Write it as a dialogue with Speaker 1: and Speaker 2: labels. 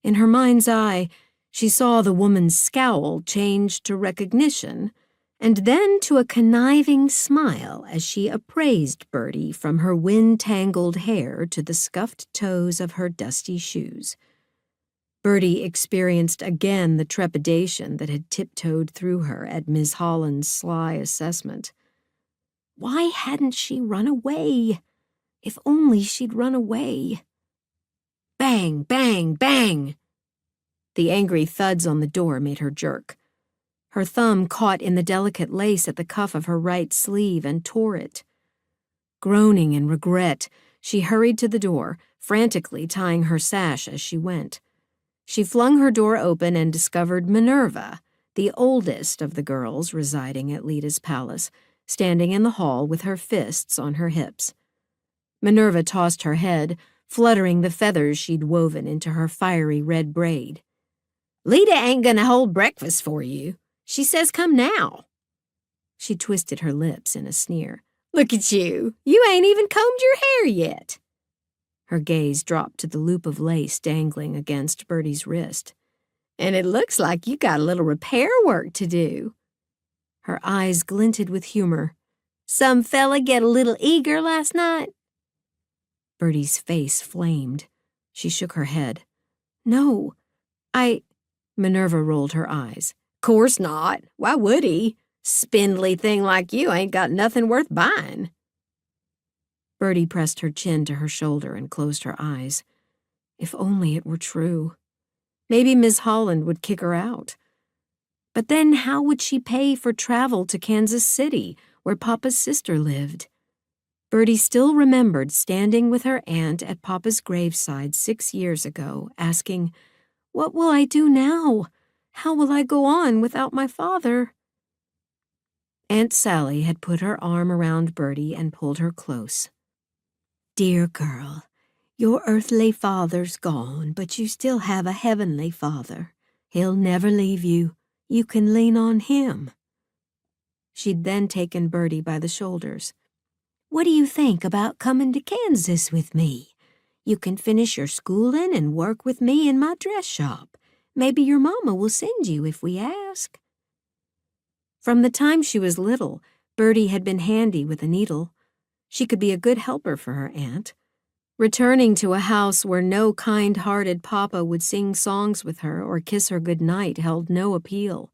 Speaker 1: In her mind's eye, she saw the woman's scowl change to recognition, and then to a conniving smile as she appraised Birdie from her wind-tangled hair to the scuffed toes of her dusty shoes. Birdie experienced again the trepidation that had tiptoed through her at Miss Holland's sly assessment. Why hadn't she run away? If only she'd run away. Bang, bang, bang! The angry thuds on the door made her jerk. Her thumb caught in the delicate lace at the cuff of her right sleeve and tore it. Groaning in regret, she hurried to the door, frantically tying her sash as she went. She flung her door open and discovered Minerva, the oldest of the girls residing at Leda's palace, standing in the hall with her fists on her hips. Minerva tossed her head, fluttering the feathers she'd woven into her fiery red braid. "Leda ain't gonna hold breakfast for you. She says come now." She twisted her lips in a sneer. "Look at you. You ain't even combed your hair yet." Her gaze dropped to the loop of lace dangling against Birdie's wrist. "And it looks like you got a little repair work to do." Her eyes glinted with humor. "Some fella get a little eager last night?" Birdie's face flamed. She shook her head. "No, Minerva rolled her eyes. "Course not. Why would he? Spindly thing like you ain't got nothing worth buying." Birdie pressed her chin to her shoulder and closed her eyes. If only it were true. Maybe Miss Holland would kick her out. But then how would she pay for travel to Kansas City, where Papa's sister lived? Birdie still remembered standing with her aunt at Papa's graveside 6 years ago, asking, "What will I do now? How will I go on without my father?" Aunt Sally had put her arm around Birdie and pulled her close. "Dear girl, your earthly father's gone, but you still have a heavenly father. He'll never leave you. You can lean on him." She'd then taken Birdie by the shoulders. "What do you think about coming to Kansas with me? You can finish your schooling and work with me in my dress shop. Maybe your mama will send you if we ask." From the time she was little, Birdie had been handy with a needle. She could be a good helper for her aunt. Returning to a house where no kind-hearted papa would sing songs with her or kiss her good night held no appeal.